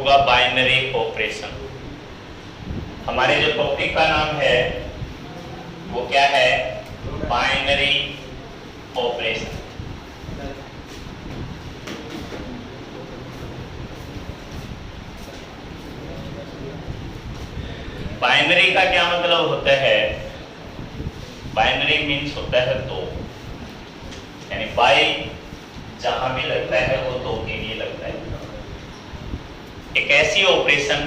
होगा binary operation. हमारे जो टॉपिक का नाम है वो क्या है? Binary operation. बाइनरी का क्या मतलब होता है? बाइनरी मीन्स होता है दो, यानी बाई जहां भी लगता है वो दो के लिए लगता है। एक ऐसी ऑपरेशन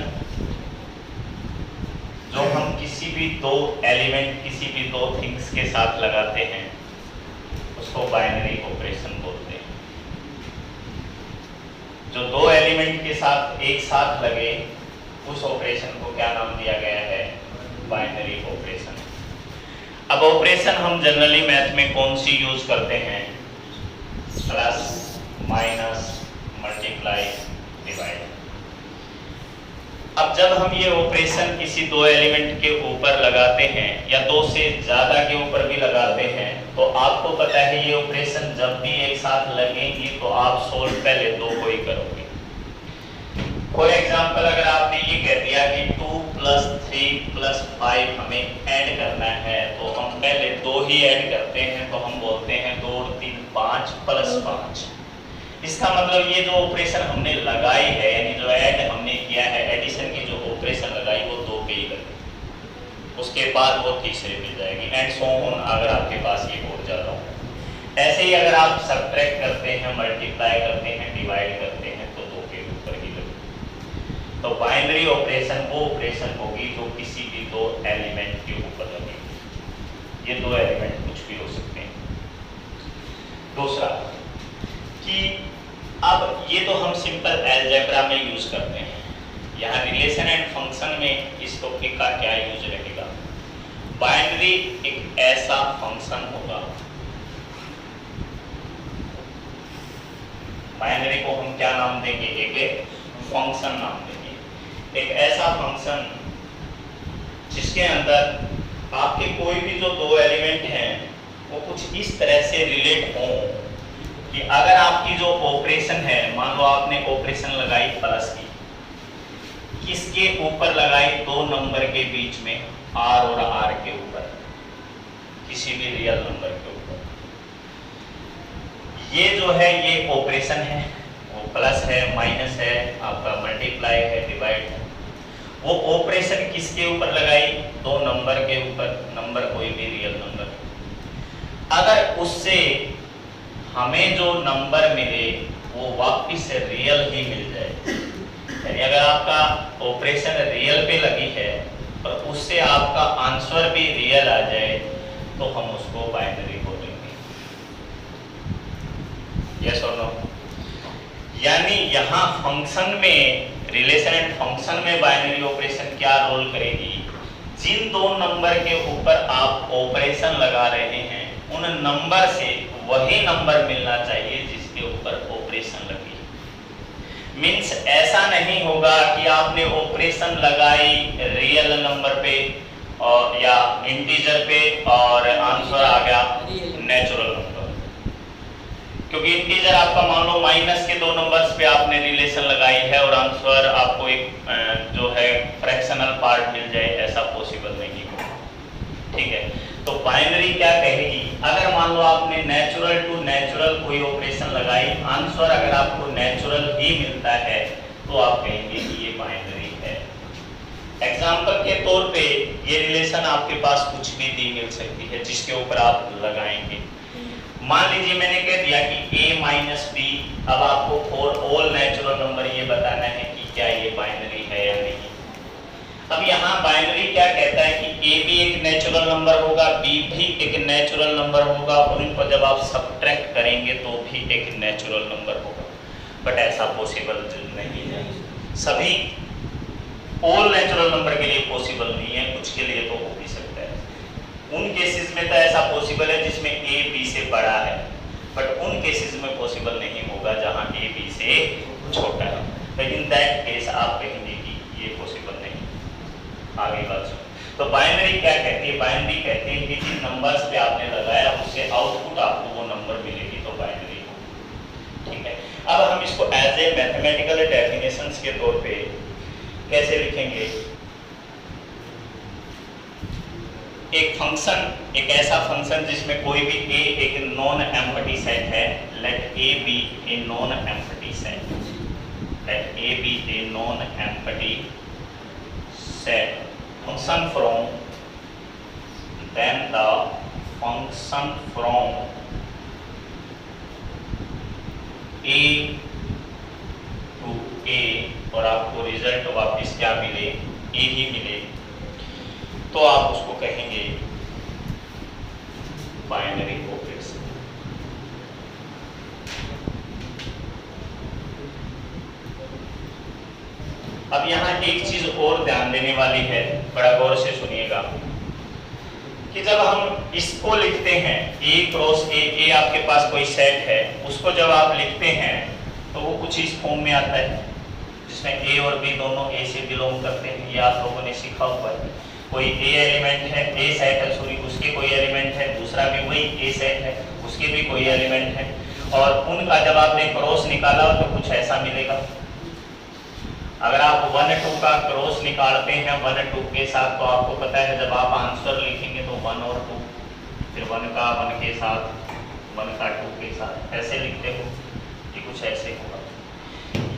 जो हम किसी भी दो एलिमेंट, किसी भी दो थिंग्स के साथ लगाते हैं उसको बाइनरी ऑपरेशन बोलते हैं। जो दो एलिमेंट के साथ एक साथ लगे उस ऑपरेशन को क्या नाम दिया गया है? Binary operation. अब ऑपरेशन हम जनरली मैथ में कौन सी यूज करते हैं? Plus, minus, multiply, divide. अब जब हम ये ऑपरेशन किसी दो एलिमेंट के ऊपर लगाते हैं या दो से ज्यादा के ऊपर भी लगाते हैं तो आपको पता है ये ऑपरेशन जब भी एक साथ लगेंगी तो आप सोल्व पहले दो को ही करोगे। फॉर एग्जाम्पल, अगर आपने ये कह दिया कि 2 + 3 + 5 हमें ऐड करना है तो हम पहले दो ही ऐड करते हैं, तो हम बोलते हैं 2 और 3 5 + 5। इसका मतलब ये जो ऑपरेशन हमने लगाई है, यानी जो ऐड हमने किया है, एडिशन की जो ऑपरेशन लगाई वो दो पे ही लगे, उसके बाद वो तीसरे पे जाएगी एंड सो ऑन, अगर आपके पास ये और ज्यादा हो। ऐसे ही अगर आप सब्ट्रैक्ट करते हैं, मल्टीप्लाई करते हैं, डिवाइड करते हैं तो दो के ऊपर ही लगे। तो बाइनरी ऑपरेशन वो ऑपरेशन होगी जो किसी भी दो एलिमेंट के ऊपर लगेगी। ये दो एलिमेंट कुछ भी हो सकते हैं। दूसरा कि अब ये तो हम सिंपल अलजेब्रा में यूज करते हैं, यहाँ रिलेशन एंड फंक्शन में इस टॉपिक का क्या यूज रहेगा? बाइनरी एक ऐसा फंक्शन होगा, बाइनरी को हम क्या नाम देंगे? एक फंक्शन नाम देंगे। एक ऐसा फंक्शन जिसके अंदर आपके कोई भी जो दो एलिमेंट हैं वो कुछ इस तरह से रिलेट हों कि अगर आपकी जो ऑपरेशन है, मान लो आपने ऑपरेशन लगाई प्लस की, किसके ऊपर लगाई? दो नंबर के बीच में, आर और आर के ऊपर, किसी भी रियल नंबर के ऊपर। ये जो है ये ऑपरेशन है, वो प्लस है, माइनस है, आपका मल्टीप्लाई है, डिवाइड है। वो ऑपरेशन किसके ऊपर लगाई? दो नंबर के ऊपर, नंबर कोई भी रियल नंबर। अगर उससे हमें जो नंबर मिले वो वापिस से रियल ही मिल जाए, यानी अगर आपका ऑपरेशन रियल पे लगी है और उससे आपका आंसर भी रियल आ जाए तो हम उसको बाइनरी बोलेंगे। यस और नो? यानी यहाँ फंक्शन में, रिलेशन एंड फंक्शन में बाइनरी ऑपरेशन क्या रोल करेगी? जिन दो नंबर के ऊपर आप ऑपरेशन लगा रहे हैं उन नंबर से वही नंबर मिलना चाहिए जिसके ऊपर ऑपरेशन लगी। मींस ऐसा नहीं होगा कि आपने ऑपरेशन लगाई रियल नंबर पे और या इंटीजर पे और आंसर आ गया नेचुरल नंबर, क्योंकि इंटीजर आपका मान लो माइनस के दो नंबर्स पे आपने रिलेशन लगाई है और आंसर आपको एक जो है फ्रैक्शनल पार्ट मिल जाए, ऐसा पॉसिबल नहीं होगा। ठीक है, तो बाइनरी क्या कहेगी? अगर मान लो आपने नेचुरल टू नेचुरल कोई ऑपरेशन लगाई, आंसर अगर आपको नेचुरल ही मिलता है तो आप कहेंगे कि ये बाइनरी है। एग्जांपल के तौर पे ये रिलेशन आपके पास कुछ भी दी मिल सकती है जिसके ऊपर आप लगाएंगे। मान लीजिए मैंने कह दिया कि a - b, अब आपको फॉर ऑल नेचुरल नंबर ये बताना है कि क्या ये बाइनरी है या नहीं। अब यहाँ बाइनरी क्या कहता है कि a भी एक नेचुरल नंबर होगा, b भी एक नेचुरल नंबर होगा और इनको जब आप सब्ट्रैक्ट करेंगे तो भी एक नेचुरल नंबर होगा। बट ऐसा पॉसिबल नहीं है, सभी ऑल नेचुरल नंबर के लिए पॉसिबल नहीं है, कुछ के लिए तो हो भी सकता है। उन केसेस में तो ऐसा पॉसिबल है जिसमें a b से बड़ा है, बट उन केसेस में पॉसिबल नहीं होगा जहां a b से छोटा है। तो इन दैट केस आप कहेंगे कि ये पॉसिबल नहीं। आगे बात सुनो, तो बाइनरी क्या कहती है? बाइनरी कहती है कि जिन नंबर्स पे आपने लगाया उससे आउटपुट आपको वो नंबर मिलेगी तो बाइनरी। ठीक है, अब हम इसको एज ए मैथमेटिकल डेफिनेशंस के तौर पे कैसे लिखेंगे? एक फंक्शन, एक ऐसा फंक्शन जिसमें कोई भी ए एक नॉन एम्प्टी सेट है, let A be a non empty set, let A be a non empty set, function from, then the function from a to a, और आपको रिजल्ट वापस क्या मिले? a ही मिले, तो आप उसको कहेंगे बाइनरी ऑपरेशन। अब यहाँ एक चीज और ध्यान देने वाली है, बड़ा गौर से सुनिएगा, कि जब हम इसको लिखते हैं ए क्रॉस ए आपके पास कोई सेट है, उसको जब आप लिखते हैं तो वो कुछ इस फॉर्म में आता है, जिसमें ए और बी दोनों ए से बिलोंग करते हैं। ये आप लोगों ने सीखा हुआ है। कोई ए एलिमेंट है, ए सेट है, सॉरी, उसके कोई एलिमेंट है, दूसरा भी वही ए सेट है, उसके भी कोई एलिमेंट है, और उनका जब आपने क्रॉस निकाला तो कुछ ऐसा मिलेगा। अगर आप 1 2 का क्रॉस निकालते हैं 1 2 के साथ, तो आपको पता है जब आप आंसर लिखेंगे तो 1 और 2, फिर 1 का 1 के साथ, 1 का 2 के साथ, ऐसे लिखते हो, ये कुछ ऐसे होगा।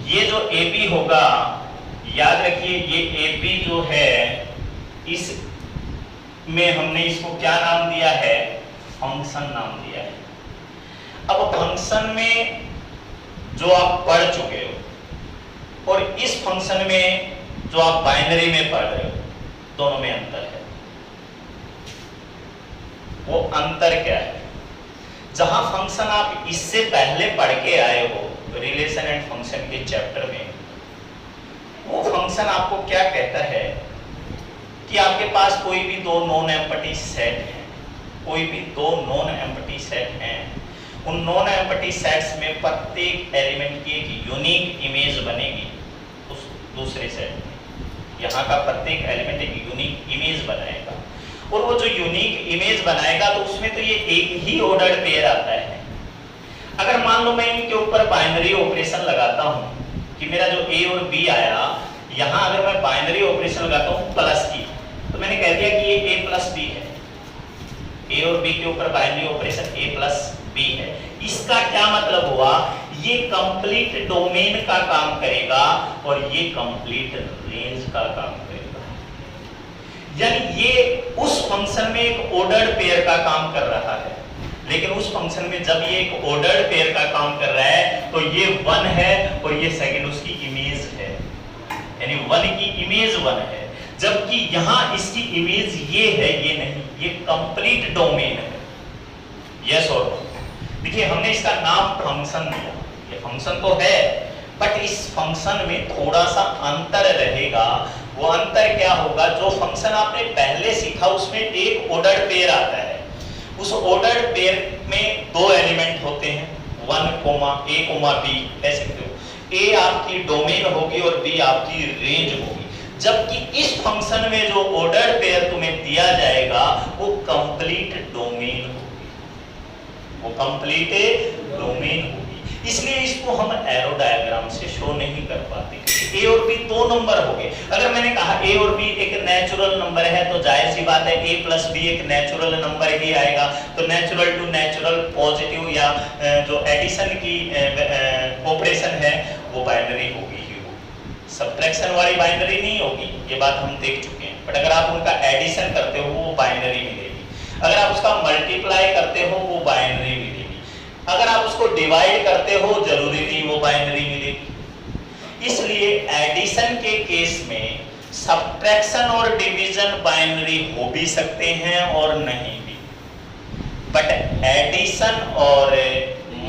ये जो ए बी होगा, याद रखिए ये ए बी जो है, इस में हमने इसको क्या नाम दिया है? फंक्शन नाम दिया है। अब फंक्शन में जो आप पढ़ चुके हो और इस फंक्शन में जो आप बाइनरी में पढ़ रहे हो, दोनों में अंतर है। वो अंतर क्या है? जहां फंक्शन आप इससे पहले पढ़ के आए हो रिलेशन एंड फंक्शन के चैप्टर में, वो फंक्शन आपको क्या कहता है कि आपके पास कोई भी दो नॉन एम्प्टी सेट हैं, कोई भी दो नॉन एम्प्टी सेट हैं, उन नॉन एम्प्टी सेट्स में प्रत्येक एलिमेंट की एक यूनिक इमेज बनेगी उस दूसरे सेट में। यहाँ का प्रत्येक एलिमेंट एक यूनिक इमेज बनाएगा, और वो जो यूनिक इमेज बनाएगा तो उसमें तो ये एक ही ऑर्डर्ड पेयर आता है। अगर मान लो मैं इनके ऊपर बाइनरी ऑपरेशन लगाता हूँ कि मेरा जो ए और बी आया, यहाँ अगर मैं बाइनरी ऑपरेशन लगाता हूँ प्लस की, तो मैंने कह दिया कि ये ए प्लस बी है। ए और बी के ऊपर बाइनरी ऑपरेशन ए प्लस बी है। इसका क्या मतलब हुआ? ये कंप्लीट डोमेन का काम करेगा और ये कंप्लीट रेंज का काम करेगा। यानी ये उस फंक्शन में एक ऑर्डर्ड पेयर का काम कर रहा है, लेकिन उस फंक्शन में जब ये एक ऑर्डर्ड पेयर का काम कर रहा है तो ये 1 है और ये सेकंड उसकी इमेज है, यानी 1 की इमेज 1 है, जबकि यहां इसकी इमेज ये है, ये नहीं, ये कंप्लीट डोमेन है। यस और नो? देखिए हमने इसका नाम फंक्शन दिया, ये फंक्शन तो है, बट इस फंक्शन में थोड़ा सा अंतर रहेगा। वो अंतर क्या होगा? जो फंक्शन आपने पहले सीखा उसमें एक ऑर्डर्ड पेयर आता है, उस ऑर्डर्ड पेयर में दो एलिमेंट होते हैं, 1 a b, ऐसे ए आपकी डोमेन होगी और बी आपकी रेंज होगी। जबकि इस फंक्शन में जो ऑर्डर्ड पेयर तुम्हें दिया जाएगा वो कंप्लीट डोमेन होगी, वो कंप्लीट डोमेन होगी। इसलिए इसको हम एरो डायग्राम से शो नहीं कर पाते। ए और बी दो नंबर हो गए। अगर मैंने कहा ए और बी एक नेचुरल नंबर है तो जाहिर सी बात है ए प्लस बी एक नेचुरल नंबर ही आएगा। तो नेचुरल टू नेचुरल पॉजिटिव या जो एडिशन की ऑपरेशन है वो बाइनरी होगी ही होगी, सब्ट्रैक्शन वाली बाइनरी नहीं होगी, ये बात हम देख चुके हैं। बट अगर आप उनका एडिशन करते हो वो बाइनरी मिलेगी, अगर आप उसका मल्टीप्लाई करते हो वो बाइनरी मिलेगी, अगर आप उसको डिवाइड करते हो जरूरी नहीं वो बाइनरी मिलेगी। इसलिए एडिशन के केस में सब्ट्रैक्शन और डिवीजन बाइनरी हो भी सकते हैं और नहीं भी, बट एडिशन और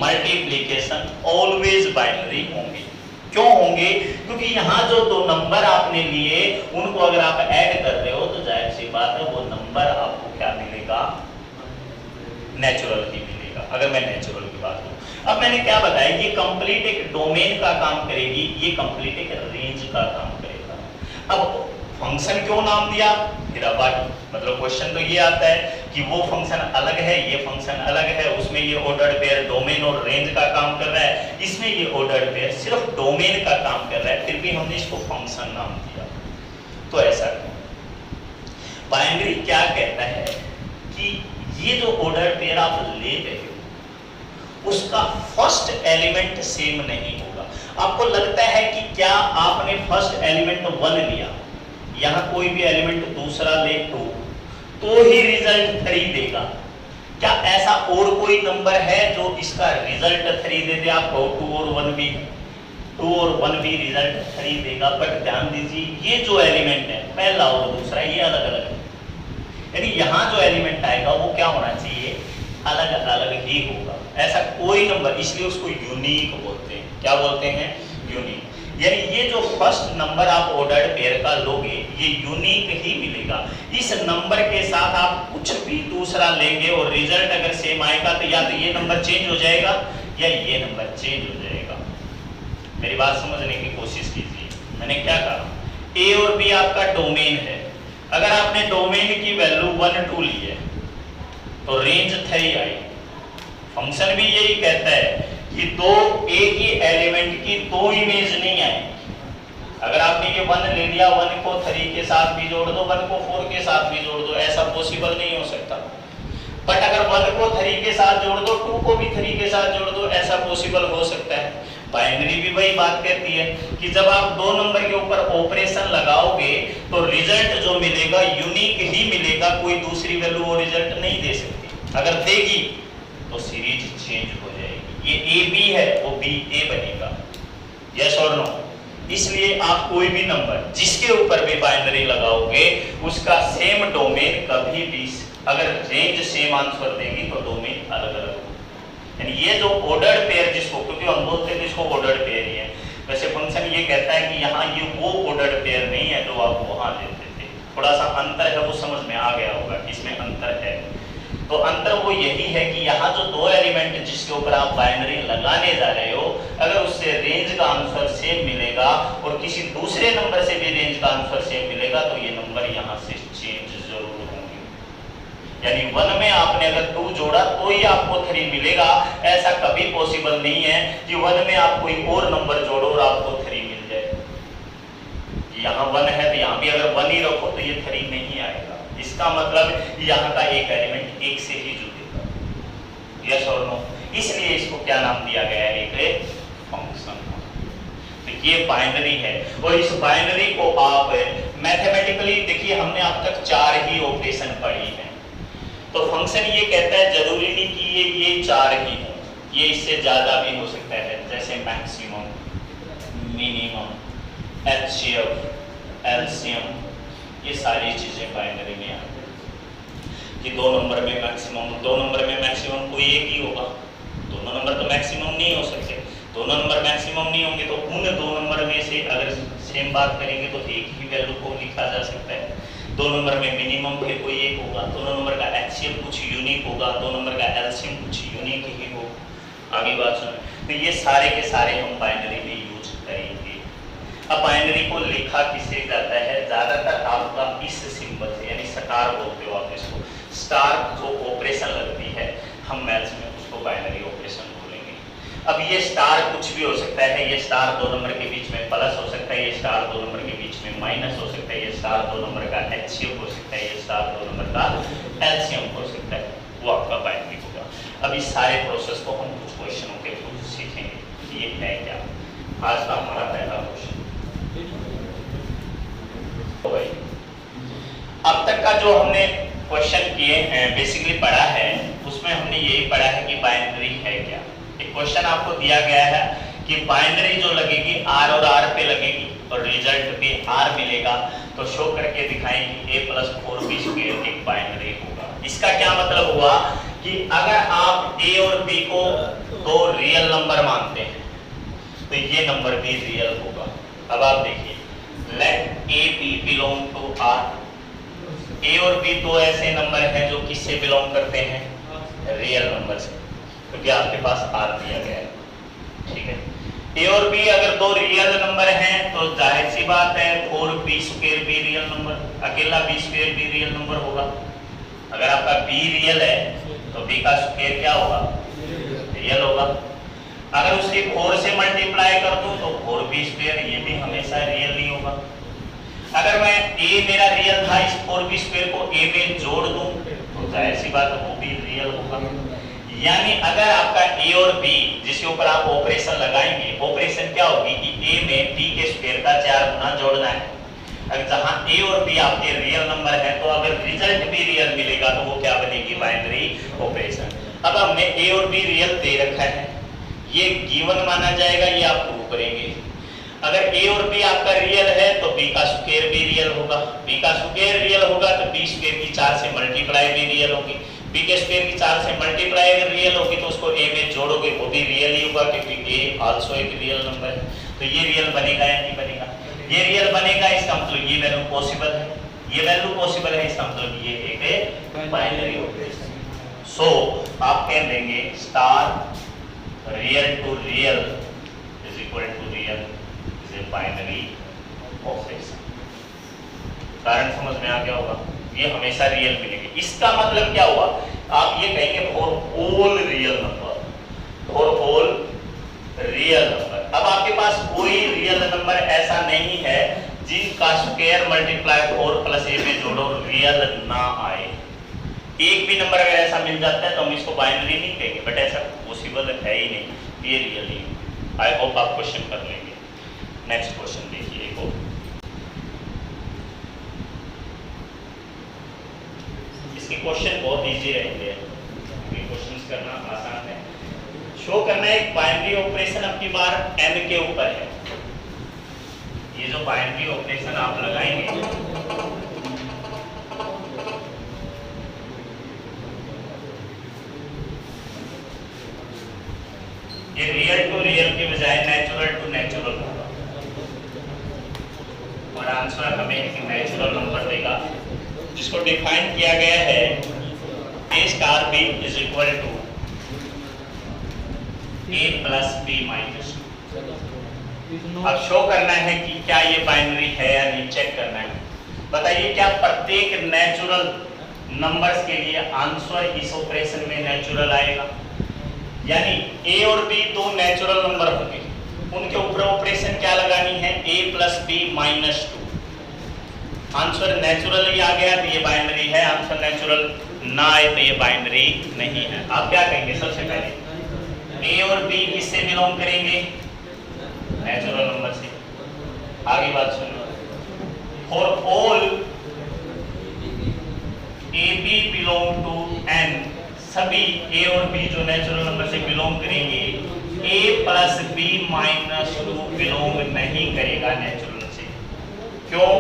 मल्टीप्लिकेशन ऑलवेज बाइनरी होंगे। क्यों होंगे? क्योंकि यहाँ जो दो नंबर आपने लिए उनको अगर आप ऐड कर रहे हो तो जाहिर सी बात है वो नंबर आपको क्या मिलेगा? नेचुरल ही मिलेगा, अगर मैं नेचुरल की बात करूं। अब मैंने क्या बताया, ये कंप्लीट एक डोमेन का काम करेगी, ये कंप्लीट एक रेंज का काम करेगा। अब फंक्शन क्यों नाम दिया? फिर अब मतलब क्वेश्चन तो ये आता है कि वो फंक्शन अलग है, ये फंक्शन अलग है, उसमें ये ऑर्डर्ड पेयर डोमेन और रेंज का काम कर रहा है, इसमें ये ऑर्डर्ड पेयर सिर्फ डोमेन का काम कर रहा है, फिर भी हमने इसको फंक्शन नाम दिया। तो ऐसा बाइनरी क्या कहता है कि ये जो ऑर्डर्ड पेयर आप ले रहे हो उसका फर्स्ट एलिमेंट सेम नहीं होगा। आपको लगता है कि क्या आपने फर्स्ट एलिमेंट 1 लिया, यहाँ कोई भी एलिमेंट दूसरा ले 2 तो ही रिजल्ट 3 देगा? क्या ऐसा और कोई नंबर है जो इसका रिजल्ट 3 दे दे? आपको 2 और 1 भी 2 और 1 भी रिजल्ट 3 देगा। बट ध्यान दीजिए ये जो एलिमेंट है पहला और दूसरा ये अलग अलग है, यानी यहाँ जो एलिमेंट आएगा वो क्या होना चाहिए? अलग अलग ही होगा। ऐसा कोई नंबर, इसलिए उसको यूनिक बोलते हैं। क्या बोलते हैं? यूनिक। यानी ये जो फर्स्ट नंबर आप ऑर्डर्ड पेयर का लोगे ये यूनिक ही मिलेगा। इस नंबर के साथ आप कुछ भी दूसरा लेंगे और रिजल्ट अगर सेम आएगा तो या तो ये नंबर चेंज हो जाएगा या ये नंबर चेंज हो जाएगा। मेरी बात समझने की कोशिश कीजिए। मैंने क्या कहा? ए और बी आपका डोमेन है। अगर आपने डोमेन की वैल्यू 1 2 ली है तो रेंज 3 आई। फंक्शन भी यही कहता है कि दो एक ही एलिमेंट की 2 इमेज नहीं आएगी। अगर आपने ये 1 ले लिया, 1 को 3 के साथ भी जोड़ दो, 1 को 4 के साथ भी जोड़ दो, ऐसा पॉसिबल नहीं हो सकता। बट अगर 1 को 3 के साथ जोड़ दो, 2 को भी 3 के साथ जोड़ दो, ऐसा पॉसिबल हो सकता है। बाइनरी भी वही बात कहती है कि जब आप 2 नंबर के ऊपर ऑपरेशन लगाओगे तो रिजल्ट जो मिलेगा यूनिक ही मिलेगा, कोई दूसरी वैल्यू वो रिजल्ट नहीं दे सकती। अगर देगी तो सीरीज चेंज हो जाएगी। ये ए बी है वो बी ए बनेगा। यस और नो? इसलिए आप कोई भी नंबर जिसके ऊपर भी बाइनरी लगाओगे उसका सेम डोमेन कभी भी, अगर रेंज सेम आंसर देगी तो डोमेन अलग अलग होगा। यानी ये जो ऑर्डर्ड पेयर जिसको, क्योंकि हम बोलते हैं इसको ऑर्डर्ड पेयर ही है, वैसे फंक्शन ये कहता है कि यहाँ ये वो ऑर्डर्ड पेयर नहीं है जो आप वहां लेते थे। थोड़ा सा अंतर है, वो समझ में आ गया होगा कि इसमें अंतर है। तो अंतर वो यही है कि यहाँ जो 2 एलिमेंट जिसके ऊपर आप बाइनरी लगाने जा रहे हो, अगर उससे रेंज का आंसर सेम मिलेगा और किसी दूसरे नंबर से भी रेंज का आंसर सेम मिलेगा तो ये नंबर यहाँ से चेंज जरूर होंगे। यानी 1 में आपने अगर 2 जोड़ा तो ही आपको 3 मिलेगा। ऐसा कभी पॉसिबल नहीं है कि 1 में आप कोई और नंबर जोड़ो और आपको 3 मिल जाए। यहाँ 1 है तो यहाँ भी अगर 1 ही रखो तो ये 3 नहीं आएगा। इसका मतलब यहाँ का एक एलिमेंट 1 से ही जुड़ेगा। यस और नो? इसलिए इसको क्या नाम दिया गया है? एक फंक्शन। तो ये बाइनरी है और इस बाइनरी को आप मैथमेटिकली देखिए, हमने अब तक 4 ही ऑपरेशन पढ़ी हैं। तो फंक्शन ये कहता है जरूरी नहीं कि ये 4 ही हो, ये इससे ज्यादा भी हो सकता है, जैसे मैक्सिमम, मिनिमम, एचसीएफ, एलसीएम, ये सारी चीजें बाइनरी में आती हैं। कि 2 नंबर में मैक्सिमम कोई एक ही होगा। दोनों नंबर तो मैक्सिमम नहीं हो सकते। दोनों नंबर मैक्सिमम नहीं होंगे तो उन 2 नंबर में से अगर सेम बात करेंगे तो एक ही वैल्यू को लिखा जा सकता है। 2 नंबर में मिनिमम फिर कोई एक होगा, 2 नंबर का एचसीएफ कुछ यूनिक होगा, 2 नंबर का एलसीएम कुछ यूनिक ही होगा। आगे बात सुनो। तो ये सारे के सारे हम बाइनरी में यूज करेंगे। अब बाइनरी को लिखा किससे जाता है? ज्यादातर आपका इस सिंबल से, यानी स्टार बोलते हो आप इसको। स्टार जो ऑपरेशन लगती है हम मैथ्स में उसको बाइनरी ऑपरेशन बोलेंगे। अब ये स्टार कुछ भी हो सकता है। ये स्टार 2 नंबर के बीच में प्लस हो सकता है, ये स्टार 2 नंबर के बीच में माइनस हो सकता है, ये स्टार 2 नंबर का एचसीएफ हो सकता है, ये स्टार 2 नंबर का एलसीएम हो सकता है। वो आपका बाइनरी होगा। अब इस सारे प्रोसेस को हम कुछ क्वेश्चनों के थ्रू सीखेंगे। ये है क्या? आज का हमारा पहला क्वेश्चन। अब तक का जो हमने क्वेश्चन किए हैं, बेसिकली पढ़ा है, उसमें हमने यही पढ़ा है कि बाइनरी है क्या। एक क्वेश्चन आपको दिया गया है कि बाइनरी जो लगेगी R और R पे लगेगी और रिजल्ट भी R मिलेगा, तो शो करके दिखाएं कि a + 4b² एक बाइनरी होगा। इसका क्या मतलब हुआ कि अगर आप a और b को 2 रियल नंबर मानते हैं तो ये नंबर भी रियल होगा। अब आप देखिए, let a b belong to R। a और b 2 ऐसे नंबर हैं जो किससे बिलोंग करते हैं? रियल नंबर से, क्योंकि आपके पास R दिया गया है। ठीक है, a और b अगर 2 रियल नंबर हैं तो जाहिर सी बात है 4b² भी रियल नंबर, अकेला b² भी रियल नंबर होगा। अगर आपका b रियल है तो b का स्क्वायर क्या होगा, रियल होगा। अगर उसके 4 से मल्टीप्लाई कर दूं तो 4b स्क्वायर, ये भी हमेशा रियल नहीं होगा। अगर मैं a मेरा रियल था, इस 4b स्क्वायर को a में जोड़ दूं तो जाहिर सी बात है वो भी रियल होगा। यानी अगर आपका a और b जिसके ऊपर आप ऑपरेशन लगाएंगे, ऑपरेशन क्या होगी कि a में b के स्क्वायर का 4 गुना जोड़ना है। अगर जहां a और b आपके रियल नंबर है तो अगर रिजल्ट भी रियल मिलेगा तो वो क्या बनेगी, बाइनरी ऑपरेशन। अब हमने a और b रियल दे रखा है, ये गिवन माना जाएगा, ये आप प्रूव करेंगे। अगर a और b आपका रियल है तो b का स्क्वायर भी रियल होगा, b का स्क्वायर रियल होगा तो b स्क्वायर की 4 से मल्टीप्लाई भी रियल होगी, b के स्क्वायर की 4 से मल्टीप्लाई अगर रियल होगी तो उसको a में जोड़ोगे वो भी रियल ही होगा, क्योंकि a आल्सो एक रियल नंबर है। तो ये रियल बनेगा या नहीं बनेगा, ये रियल बनेगा, इसका मतलब ये वैल्यू पॉसिबल है, ये वैल्यू पॉसिबल है, इसका मतलब ये एक बाइनरी ऑपरेशन। सो आप कह देंगे star real to real is equal to real is a binary operation. कारण समझ में आ गया होगा, ये हमेशा रियल मिलेगी। इसका मतलब क्या हुआ, आप ये कहेंगे for all real number, for all real number. अब आपके पास कोई रियल नंबर ऐसा नहीं है जिनका स्क्वायर मल्टीप्लाई 4 प्लस a में जोड़ो रियल ना आए। एक भी नंबर अगर ऐसा मिल जाता है तो हम इसको बाइनरी नहीं कहेंगे, बट ऐसा पॉसिबल है ही नहीं, ये रियल ही। आई होप आप क्वेश्चन कर लेंगे। नेक्स्ट क्वेश्चन देखिए एक और, इसके क्वेश्चन बहुत इजी रहेंगे, क्वेश्चंस करना आसान है। शो करना है एक बाइनरी ऑपरेशन आपकी बार n के ऊपर है। ये जो बाइनरी ऑपरेशन आप लगाएंगे, ये रियल टू रियल के बजाय नेचुरल टू नेचुरल होगा और आंसर हमें एक नेचुरल नंबर देगा जिसको डिफाइन किया गया है a star b is equal to a plus b minus. अब शो करना है कि क्या ये बाइनरी है या नहीं, चेक करना है। बताइए क्या प्रत्येक नेचुरल नंबर्स के लिए आंसर इस ऑपरेशन में नेचुरल आएगा? यानी a और b दो नेचुरल नंबर होंगे, उनके ऊपर ऑपरेशन क्या लगानी है, a plus b minus 2। Answer natural ही आ गया तो ये बाइनरी है, आंसर नेचुरल ना आए तो ये बाइनरी नहीं है। आप क्या कहेंगे, सबसे पहले a और b किससे बिलोंग करेंगे, नेचुरल नंबर से। आगे बात सुनो, for all a b belong to n, सभी a और b जो नेचुरल नंबर से बिलोंग करेंगे, a plus b minus 2 belong नहीं करेगा नेचुरल से। क्यों?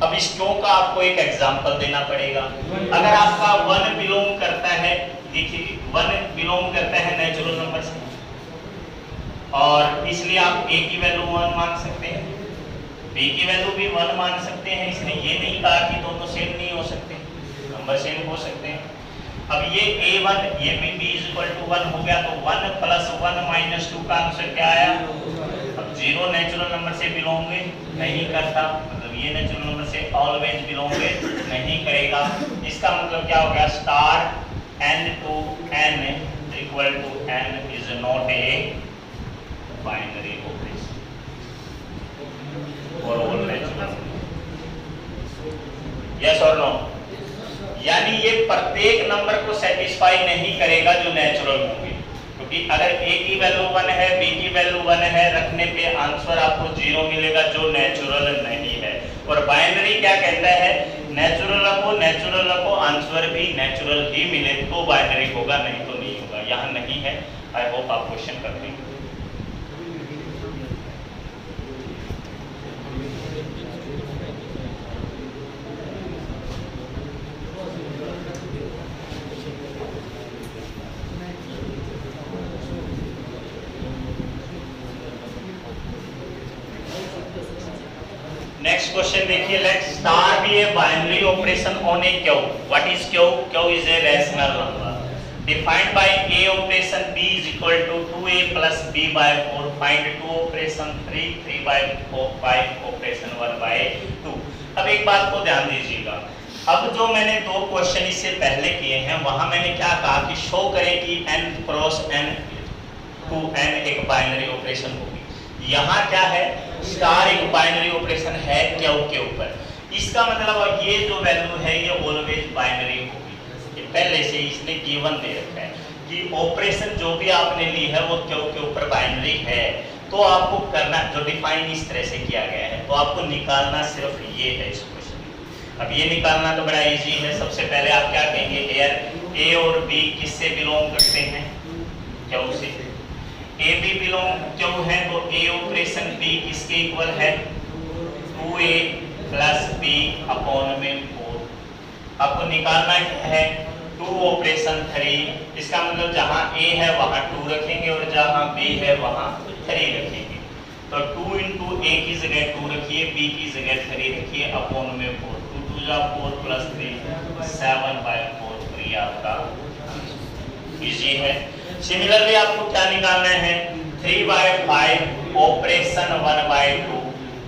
अब इस क्यों का आपको एक एग्जांपल देना पड़ेगा। अगर आपका 1 बिलोंग करता है, देखिए 1 बिलोंग करता है नेचुरल नंबर से और इसलिए आप a की वैल्यू 1 मान सकते हैं, b की वैल्यू भी 1 मान सकते हैं। इसलिए ये नहीं कहा कि दोनों सेम नहीं हो सकते, नंबर सेम हो सकते हैं। अब ये a1 ये भी b इज इक्वल टू 1 हो गया, तो 1 प्लस 1 माइनस 2 का आंसर क्या आया। अब 0 नेचुरल नंबर से बिलोंग नहीं करता, मतलब ये नेचुरल नंबर से ऑलवेज बिलोंग नहीं करेगा। इसका मतलब क्या हो गया, star n to n equal to n is not a binary operation for all natural. Yes और नो? यानी ये प्रत्येक नंबर को सेटिस्फाई नहीं करेगा जो नेचुरल होंगे, क्योंकि अगर a की वैल्यू 1 है, b की वैल्यू 1 है, रखने पे आंसर आपको 0 मिलेगा जो नेचुरल नहीं है। और बाइनरी क्या कहता है, नेचुरल रखो आंसर भी नेचुरल ही मिले तो बाइनरी होगा, नहीं तो नहीं होगा। यहाँ नहीं है। आई होप आप क्वेश्चन कर लेंगे। नेक्स्ट क्वेश्चन देखिए, let star be a binary operation on a Q. What is Q? Q is a rational number defined by a operation b is equal to 2a plus b by 4। Find 2 operation 3 by 4 5 operation 1 by 2। अब एक बात को ध्यान दीजिएगा, अब जो मैंने दो क्वेश्चन इससे पहले किए हैं वहां मैंने क्या कहा कि शो करें कि n cross n to n एक बाइनरी ऑपरेशन होगी। यहाँ क्या है, स्टार एक बाइनरी ऑपरेशन है क्यू के ऊपर। इसका मतलब ये जो वैल्यू है ये ऑलवेज बाइनरी होगी। ये पहले से इसने गिवन दे रखा है कि ऑपरेशन जो भी आपने ली है वो क्यू के ऊपर बाइनरी है। तो आपको करना जो डिफाइन इस तरह से किया गया है, तो आपको निकालना सिर्फ ये है इस क्वेश्चन में। अब ये निकालना तो बड़ा इजी है। सबसे पहले आप क्या कहेंगे, एयर ए और बी किससे बिलोंग करते हैं, क्यू से। ए बी बिलोंग क्यू है तो ए ऑपरेशन बी किसके इक्वल है, 2a प्लस बी अपॉन में 4। आपको निकालना क्या है, 2 ऑपरेशन 3। इसका मतलब जहां a है वहां 2 रखेंगे और जहां b है वहां 3 रखेंगे। तो 2 इंटू a की जगह 2 रखिए, b की जगह 3 रखिए, अपॉन में 4। 2 2 जा 4 प्लस 3 7/4। तो ये आपका इजी है। सिमिलरली आपको क्या निकालना है, 3/5 ऑपरेशन 1/2।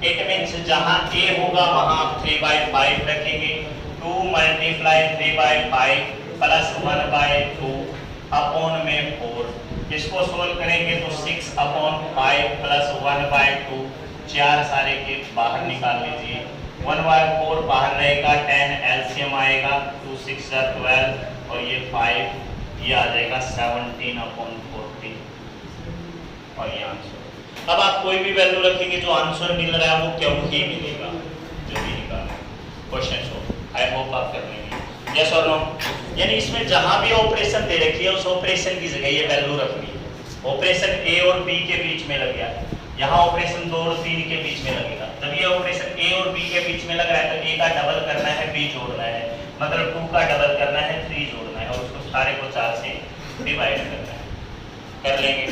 इट मींस जहां a होगा वहां आप 3/5 रखेंगे। 2 मल्टीप्लाई 3/5 प्लस 1/2 अपॉन में 4। इसको सोल्व करेंगे तो 6/5 प्लस 1/2, 4 सारे के बाहर निकाल लीजिए। 1/4 बाहर रहेगा, 10 एलसीएम आएगा, 2 6 12 और ये 5, ये आ जाएगा 17/40 और ये आंसर। अब आप कोई भी वैल्यू रखेंगे जो आंसर मिल रहा है वो क्यों ही मिलेगा, जो भी निकालना क्वेश्चन सॉल्व। आई होप आप कर लेंगे, यस और नो। यानी इसमें जहां भी ऑपरेशन दे रखी है उस ऑपरेशन की जगह ये वैल्यू रखनी है। ऑपरेशन ए और बी के बीच में लग गया, यहाँ ऑपरेशन 2 और 3 के बीच में लगेगा। जब ये ऑपरेशन ए और बी के बीच में लग रहा है तो ए का डबल करना है, बी जोड़ना है, मतलब 2 का डबल करना है, 3 जोड़ना है और उसको सारे को 4 से डिवाइड करना है। कर लेंगे।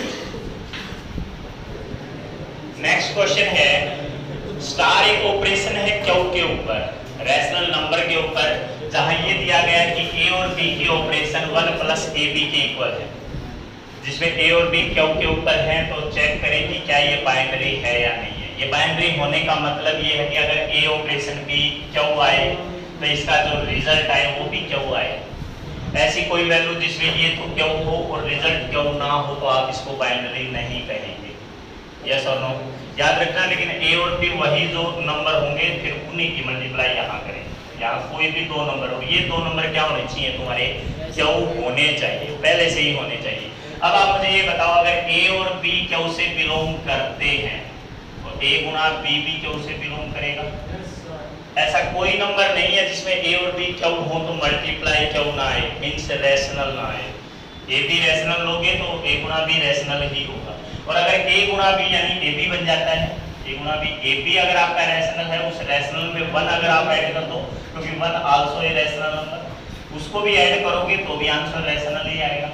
नेक्स्ट क्वेश्चन है, स्टार एक ऑपरेशन है क्यू के ऊपर, रैशनल नंबर के ऊपर, जहां ये दिया गया है कि ए और बी की ऑपरेशन 1 प्लस ए बी के इक्वल है, जिसमें ए और बी क्यू के ऊपर है। तो चेक करें कि क्या ये बाइनरी है या नहीं है। ये बाइनरी होने का मतलब ये है कि अगर ए ऑपरेशन बी क्यू आए तो इसका जो रिजल्ट आए वो भी क्यू आए। ऐसी कोई वैल्यू जिसमें ये तो क्यू हो और रिजल्ट क्यू ना हो तो आप इसको बाइनरी नहीं कहेंगे, यस और नो। याद रखना, लेकिन ए और बी वही जो नंबर होंगे फिर उन्हीं की मल्टीप्लाई यहाँ करें। यहाँ कोई भी 2 नंबर हो, ये 2 नंबर क्या होने चाहिए, तुम्हारे क्यू होने चाहिए, पहले से ही होने चाहिए। अब आप मुझे ये बताओ, अगर ए और बी क्यू से बिलोंग करते हैं तो ए गुना बी भी क्यू से बिलोंग करेगा। ऐसा कोई नंबर नहीं है जिसमें ए और बी क्यू हो तो मल्टीप्लाई क्यू ना आए, मींस रैशनल ना आए। ए बी रैशनल लोगे तो ए गुना बी रैशनल ही होगा। और अगर ए गुना बी यानी ए बी बन जाता है, ए गुना बी, ए बी अगर आपका रैशनल है, उस रैशनल में 1 अगर आप ऐड कर दो, क्योंकि 1 आल्सो ए रैशनल नंबर, उसको भी ऐड करोगे तो भी आंसर रैशनल ही आएगा,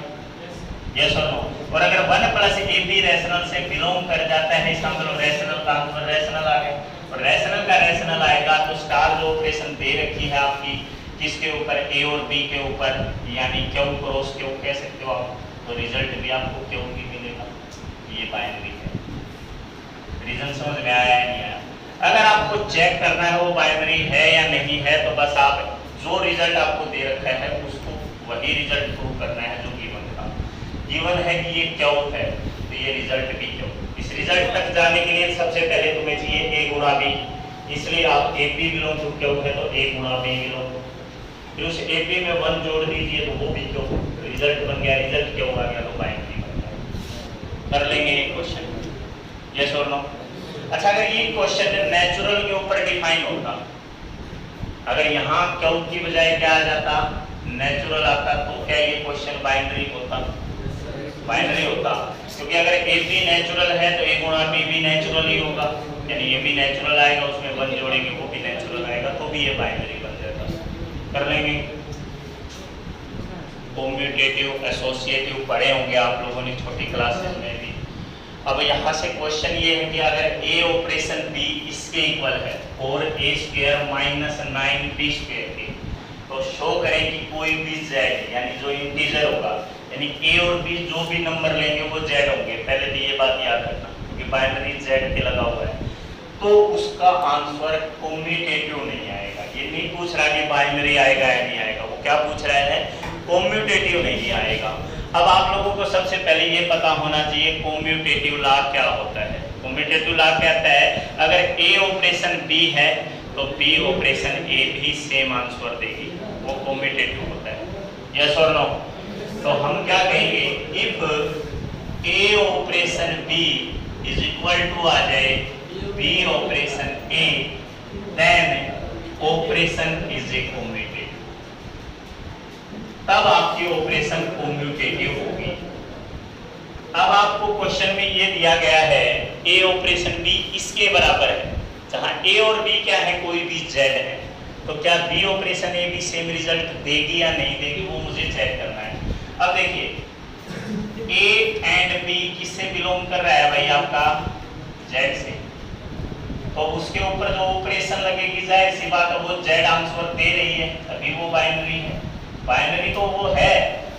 यस और नो। और अगर 1 प्लस ए बी रैशनल से बिलोंग कर जाता है, इसका मतलब रैशनल का आंसर रैशनल आ गया। और रैशनल का रैशनल आएगा तो स्टार जो ऑपरेशन दे रखी है आपकी किसके ऊपर, ए और बी के ऊपर, यानी क्यू क्रॉस क्यू कह सकते हो आप, तो रिजल्ट भी आपको क्यू ही मिलेगा। ये बाइनरी है। रीजन समझ में आया या नहीं आया? अगर आपको चेक करना है वो बाइनरी है या नहीं है तो बस आप जो रिजल्ट आपको दे रखा है उसको वही रिजल्ट प्रूव करना है जो गिवन था। गिवन है कि ये क्यू है तो ये रिजल्ट भी क्यू। इस रिजल्ट तक जाने के लिए सबसे पहले तुम्हें चाहिए ए गुणा बी, इसलिए आप A B belong to Q है तो ए गुणा बी बिलोंग, फिर उस ए बी में 1 जोड़ दीजिए तो वो भी क्यू, रिजल्ट बन गया, रिजल्ट क्यू आ गया तो बाइनरी बन गया। कर लेंगे ये क्वेश्चन, यस और नो। अच्छा, अगर ये क्वेश्चन नेचुरल के ऊपर डिफाइन होता, अगर यहाँ क्यू की बजाय क्या आ जाता, नेचुरल आता, तो क्या ये क्वेश्चन बाइनरी होता? बाइनरी होता, क्योंकि अगर ए बी नेचुरल है तो ए गुणा बी भी नेचुरल ही होगा, यानी ये भी नेचुरल आएगा, उसमें 1 जोड़ेंगे वो भी नेचुरल आएगा, तो भी ये बाइनरी बन जाता। कर लेंगे। कॉम्यूटेटिव एसोसिएटिव पढ़े होंगे आप लोगों ने छोटी क्लासेस में भी। अब यहाँ से क्वेश्चन ये है कि अगर ए ऑपरेशन बी इसके इक्वल है और ए स्क्वायर माइनस 9b स्क्वायर के, तो शो करें कि कोई भी जेड यानी जो इंटीजर होगा, यानी ए और बी जो भी नंबर लेंगे वो जेड होंगे। पहले तो ये बात याद रखना क्योंकि बाइनरी जेड के लगा हुआ है, तो उसका आंसर कॉम्यूटेटिव नहीं आएगा। ये नहीं पूछ रहा कि बाइनरी आएगा या नहीं आएगा, वो क्या पूछ रहा है, कॉम्यूटेटिव नहीं आएगा। अब आप लोगों को सबसे पहले ये पता होना चाहिए कॉम्यूटेटिव लॉ क्या होता है। कॉम्यूटेटिव लॉ कहता है अगर ए ऑपरेशन बी है तो बी ऑपरेशन ए भी सेम आंसर देगी, वो कॉम्यूटेटिव होता है। यस और नो? तो हम क्या कहेंगे, if A operation B is equal to आ जाए B operation A, then operation is a commutative, तब आपकी ऑपरेशन कॉम्यूटेटिव होगी। अब आपको क्वेश्चन में ये दिया गया है ए ऑपरेशन बी इसके बराबर है, जहां ए और बी क्या है, कोई भी जेड है, तो क्या बी ऑपरेशन ए भी सेम रिजल्ट देगी या नहीं देगी, वो मुझे चेक करना है। अब देखिए ए एंड बी किससे बिलोंग कर रहा है भाई, आपका जेड से, तो उसके ऊपर जो ऑपरेशन लगेगी जाहिर सी बात है वो जेड आंसर दे रही है, अभी वो बाइनरी है। बाइनरी तो वो है,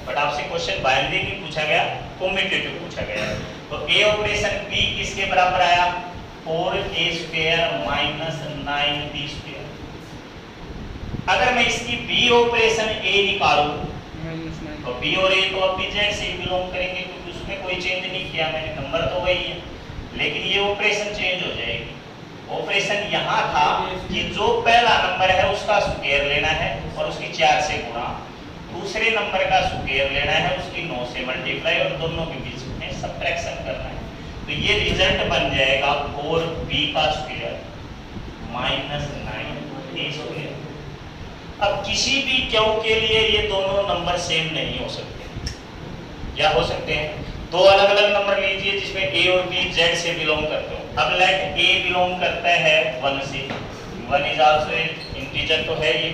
बट आपसे क्वेश्चन बाइनरी नहीं पूछा गया, कॉम्यूटेटिव पूछा गया। तो ए ऑपरेशन बी किसके बराबर आया, 4a² माइनस 9b²। अगर मैं इसकी बी ऑपरेशन ए निकालूं तो बी और ए तो अब भी जेड से ही बिलोंग करेंगे, क्योंकि उसमें कोई चेंज नहीं किया मैंने, नंबर तो वही है, लेकिन ये ऑपरेशन चेंज हो जाएगी। ऑपरेशन यहाँ था कि जो पहला नंबर है उसका स्क्वायर लेना है और उसकी 4 से गुणा, दूसरे नंबर का स्क्वायर लेना है उसकी 9 से मल्टीप्लाई, और दोनों के बीच में सबट्रैक्शन करना है। तो ये रिजल्ट बन जाएगा 4b² माइनस 9a²। अब किसी भी क्यू के लिए ये दोनों नंबर सेम नहीं हो सकते, क्या हो सकते हैं, दो अलग अलग नंबर लीजिए जिसमें ए और बी जेड से बिलोंग करते हो। अब लेट ए बिलोंग करता है 1 से, 1 इज आल्सो इंटीजर तो है ये,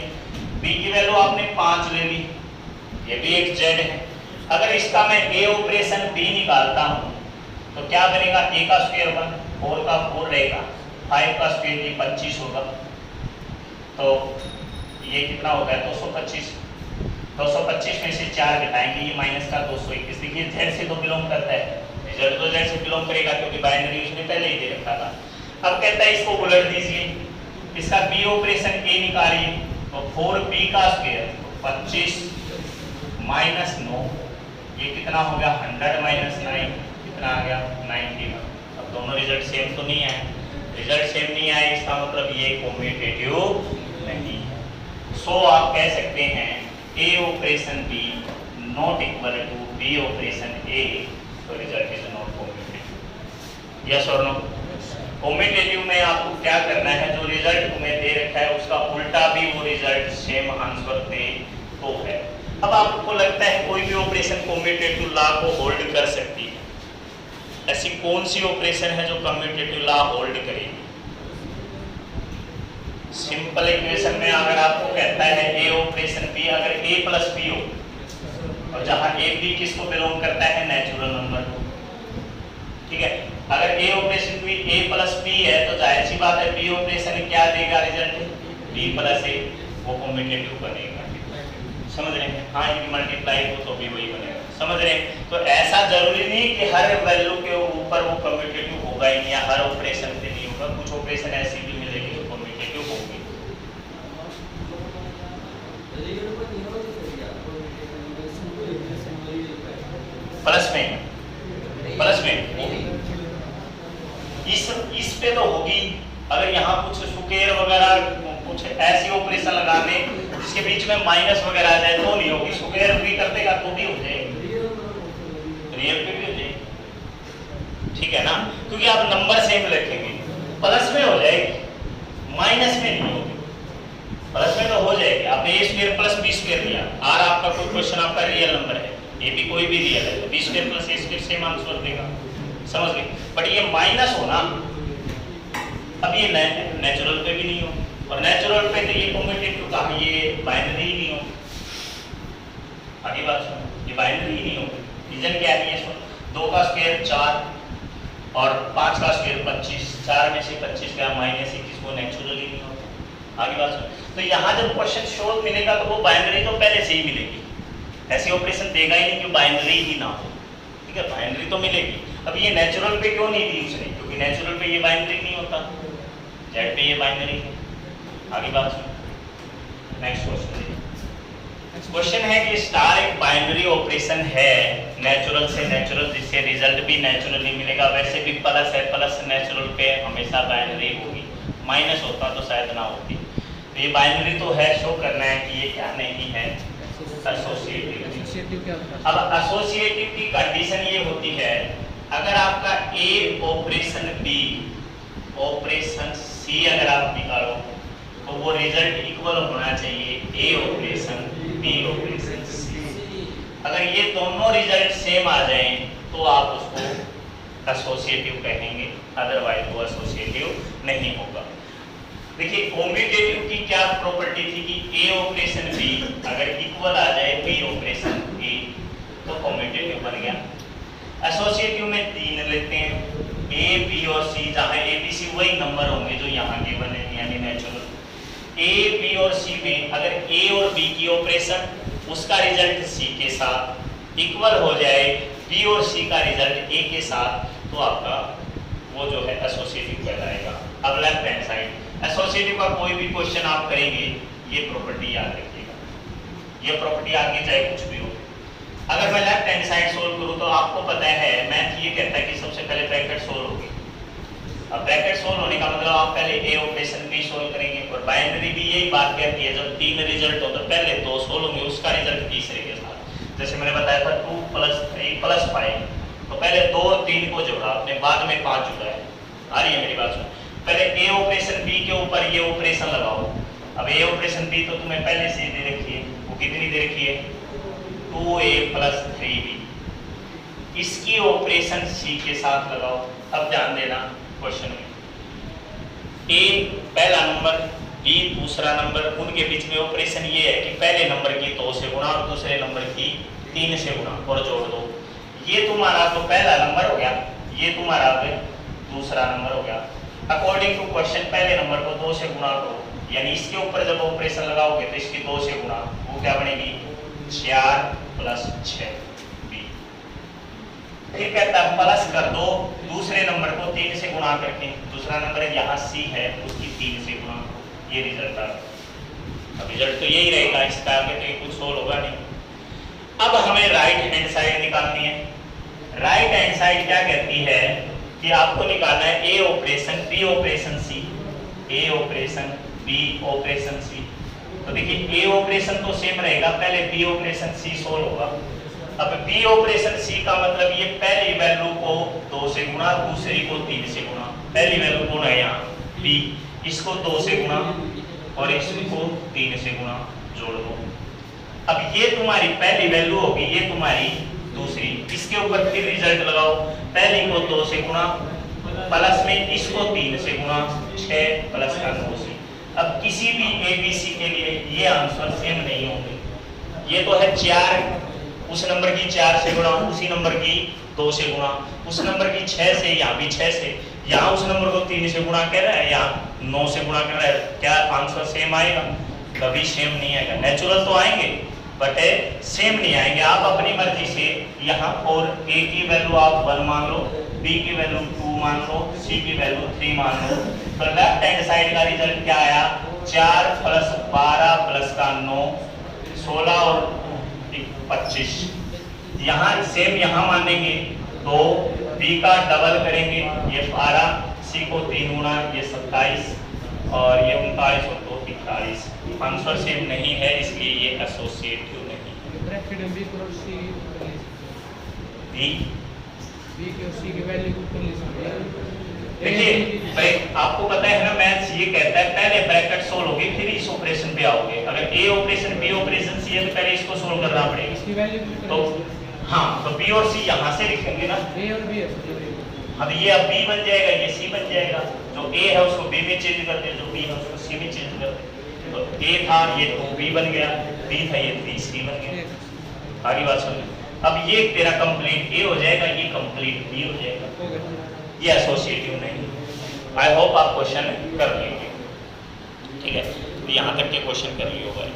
बी की वैल्यू आपने 5 ले ली, ये भी एक जेड है। अगर इसका मैं ए ऑपरेशन बी निकालता हूं तो क्या बनेगा, ए का स्क्वायर 1, 4 का 4 रहेगा, 5 का स्क्वायर 25 होगा, तो ये कितना होगा 225। 225 में से 4 घटाएंगे, ये माइनस का 221। देखिए जेड से तो बिलोंग करता है, रिजल्ट तो जेड से बिलोंग करेगा क्योंकि बाइनरी उसने पहले ही दे रखा था। अब कहता है इसको उलट दीजिए, इसका बी ऑपरेशन ए निकालिए, तो 4b का स्क्वायर 25 माइनस 9, ये कितना हो गया 100 माइनस 9, कितना आ गया 91। अब दोनों रिजल्ट सेम तो नहीं आए, रिजल्ट सेम नहीं आए इसका मतलब ये कॉम्यूटेटिव नहीं है। सो आप कह सकते हैं A operation B not equal to B operation A, तो result is not commutative. Yes और नो? कॉम्यूटेटिव में आपको क्या करना है, जो रिजल्ट तुम्हें दे रखा है उसका उल्टा भी वो रिजल्ट सेम आंसर दे तो है। अब आपको लगता है कोई भी ऑपरेशन कॉम्यूटेटिव लॉ को होल्ड कर सकती है, ऐसी कौन सी ऑपरेशन है जो कॉम्यूटेटिव लॉ होल्ड करेगी? सिंपल इक्वेशन में अगर आपको कहता है ए ऑपरेशन बी, अगर ए प्लस बी हो, और जहां ए बी किसको बिलोंग करता है, नेचुरल नंबर को, ठीक है। अगर ए ऑपरेशन बी ए प्लस बी है तो जाहिर सी बात है बी ऑपरेशन क्या देगा रिजल्ट, बी प्लस ए, वो कॉम्यूटेटिव बनेगा। समझ रहे हैं? हाँ, यदि मल्टीप्लाई हो तो भी वही बनेगा। समझ रहे हैं? तो ऐसा जरूरी नहीं कि हर वैल्यू के ऊपर वो कम्यूटेटिव होगा ही नहीं, या हर ऑपरेशन पे नहीं होगा, कुछ ऑपरेशन ऐसी भी मिलेगी जो कम्यूटेटिव होगी। प्लस में इस पे तो होगी, अगर यहाँ कुछ स्क्वायर वगैरह कुछ ऐसी ऑपरेशन लगाने जिसके बीच में माइनस वगैरह आ जाए तो नहीं होगी, स्क्वायर भी कर देगा तो भी हो जाएगी, रियल पे भी हो जाएगी, ठीक है ना, क्योंकि आप नंबर सेम रखेंगे। प्लस में हो जाएगी, माइनस में नहीं होगी, प्लस में तो हो जाएगी। आपने ए स्क्वायर प्लस बी स्क्वायर लिया, आर आपका कोई क्वेश्चन आपका रियल नंबर है, ये भी कोई भी रियल है, तो बी स्क्वायर प्लस ए स्क्वायर सेम आंसर देगा, समझ गए। बट ये माइनस होना, अब ये नेचुरल पे भी नहीं हो, और नेचुरल पे तो ये कॉम्यूटेटिव कहा, ये बाइनरी ही नहीं हो। आगे बात सुनो, ये बाइनरी ही नहीं हो। रीजन क्या है, ये सुनो, 2 का स्क्वायर 4 और 5 का स्क्वायर 25, 4 में से 25 गया माइनस 21, वो नेचुरल ही नहीं होता। आगे बात सुनो, तो यहाँ जब क्वेश्चन शोध मिलेगा तो वो बाइनरी तो पहले से ही मिलेगी, ऐसी ऑपरेशन देगा ही नहीं कि बाइनरी ही ना हो, ठीक है, बाइनरी तो मिलेगी। अब ये नेचुरल पे क्यों नहीं दी उसने, क्योंकि नेचुरल पे ये बाइनरी नहीं होता, जेड पे ये बाइनरी है। आगे बात सुनो, नेक्स्ट क्वेश्चन। क्वेश्चन है कि स्टार एक बाइनरी ऑपरेशन है, नेचुरल से नेचुरल, जिससे रिजल्ट भी नेचुरली मिलेगा। वैसे भी प्लस है, प्लस नेचुरल पे हमेशा बाइनरी होगी, माइनस होता तो शायद ना होती। तो ये बाइनरी तो है, शो करना है कि ये क्या नहीं है, एसोसिएटिव। अब एसोसिएटिव की कंडीशन ये होती है, अगर आपका ए ऑपरेशन बी ऑपरेशन सी अगर आप निकालो तो वो रिजल्ट इक्वल होना चाहिए ए ऑपरेशन बी ऑपरेशन सी। अगर ये दोनों रिजल्ट सेम आ जाएं तो आप उसको एसोसिएटिव कहेंगे, अदरवाइज वो एसोसिएटिव नहीं होगा। देखिए कॉम्यूटेटिव की क्या प्रॉपर्टी थी कि ए ऑपरेशन बी अगर इक्वल आ जाए बी ऑपरेशन ए तो कॉम्यूटेटिव बन गया। एसोसिएटिव में तीन लेते हैं, ए बी और सी, जहां ए बी सी वही नंबर होंगे जो यहाँ गिवन है, यानी नेचुरल। ए बी और सी में अगर ए और बी की ऑपरेशन उसका रिजल्ट सी के साथ इक्वल हो जाए, बी और सी का रिजल्ट ए के साथ, तो आपका वो जो है एसोसिएटिव कहलाएगा। अब लेफ्ट हैंड साइड एसोसिएटिव का कोई भी क्वेश्चन आप करेंगे ये प्रॉपर्टी याद रखिएगा, ये प्रॉपर्टी आगे चाहे कुछ भी हो। अगर मैं लेफ्ट हैंड साइड सोल्व करूं तो आपको पता है मैथ ये कहता है कि सबसे पहले ब्रैकेट सोल्व होगी। अब ब्रैकेट सोल्व होने का मतलब आप पहले ए ऑपरेशन बी सोल्व करेंगे, और बाइनरी भी यही बात कहती है, जब तीन रिजल्ट हो तो पहले दो सोल्व होंगे, उसका रिजल्ट तीसरे के साथ। जैसे मैंने बताया था 2 + 3 + 5, तो पहले 2 और 3 को जोड़ा आपने, बाद में 5 जुड़ा है। आ रही है मेरी बात सुन। पहले ए ऑपरेशन बी के ऊपर ये ऑपरेशन लगाओ। अब ए ऑपरेशन बी तो तुम्हें पहले से दे रखी है, वो कितनी दे रखी है 2a + 3b, इसकी ऑपरेशन सी के साथ लगाओ। अब ध्यान देना क्वेश्चन में, ए पहला नंबर, बी दूसरा नंबर, उनके बीच में ऑपरेशन ये है कि पहले नंबर की 2 से गुणा और दूसरे नंबर की 3 से गुणा और जोड़ दो। ये तुम्हारा तो पहला नंबर हो गया, ये तुम्हारा दूसरा नंबर हो गया। अकॉर्डिंग टू क्वेश्चन पहले नंबर को 2 से गुणा करो, यानी इसके ऊपर जब ऑपरेशन लगाओगे तो इसकी 2 से गुणा, वो क्या बनेगी 4 + 6b। फिर कहता है प्लस कर दो दूसरे नंबर को 3 से गुणा करके, दूसरा नंबर यहाँ सी है उसकी 3 से गुणा, ये रिजल्ट आ गया। अब रिजल्ट तो यही रहेगा, इसका आगे तो कुछ सोल्व होगा नहीं। अब हमें राइट हैंड साइड निकालनी है। राइट हैंड साइड क्या कहती है कि आपको निकालना है ए ऑपरेशन बी ऑपरेशन सी, ए ऑपरेशन बी ऑपरेशन सी। तो देखिए ए ऑपरेशन तो सेम रहेगा, पहले बी ऑपरेशन सी सोल्व होगा। अब बी ऑपरेशन सी का मतलब ये पहली वैल्यू को 2 से गुणा, दूसरी को 3 से गुणा। पहली वैल्यू कौन है यहाँ बी, इसको 2 से गुणा और इसको 3 से गुणा, जोड़ दो। अब ये तुम्हारी पहली वैल्यू होगी, ये तुम्हारी दूसरी, इसके ऊपर फिर रिजल्ट लगाओ, पहली को 2 से गुणा, प्लस में इसको 3 से गुणा, 6 + 9 से। अब किसी भी ए बी सी के लिए ये आंसर सेम नहीं होंगे। ये तो है 4, उस नंबर की 4 से गुणा, उसी नंबर की 2 से गुणा, उस नंबर की 6 से, यहाँ भी 6 से, यहाँ उस नंबर को 3 से गुणा कर रहा है, यहाँ 9 से गुणा कर रहा है। क्या आंसर सेम आएगा? कभी सेम नहीं आएगा। नेचुरल तो आएंगे बट सेम नहीं आएंगे। आप अपनी मर्जी से यहाँ और ए की वैल्यू आप 1 मान लो, बी की वैल्यू 2 मान लो, सी की वैल्यू 3 मान लो। तो लेफ्ट हैंड साइड का रिजल्ट क्या आया 4 + 12 + 9 16 और 25। यहाँ सेम यहाँ मानेंगे तो बी का डबल करेंगे, ये 12, सी को 3 गुना, ये 27 और ये 39 और 2 41। आंसर सेम नहीं है, इसलिए ये एसोसिएटिव नहीं है। ब्रैकेट में बी और सी बी की और सी की वैल्यू को कर लीजिए। देखिए भाई आपको पता है ना, मैथ्स ये कहता है पहले ब्रैकेट सोल्व होगी फिर इस ऑपरेशन पे आओगे। अगर ए ऑपरेशन बी ऑपरेशन सी है तो पहले इसको सोल्व करना पड़ेगा। इसकी वैल्यू तो हाँ, तो बी और सी यहाँ से लिखेंगे ना, ए और बी। अब ये अब बी बन जाएगा, ये सी बन जाएगा। जो ए है उसको बी में चेंज कर दे, जो बी है उसको सी में चेंज कर दे। तो ए था ये 2b बन गया, बी था ये 3c बन गया। आगे बात सुन, अब ये तेरा कंप्लीट ए हो जाएगा, ये कंप्लीट बी हो जाएगा। ये एसोसिएटिव नहीं। आई होप आप क्वेश्चन कर लेंगे, ठीक है। तो यहाँ तक के क्वेश्चन कर लिए होगा।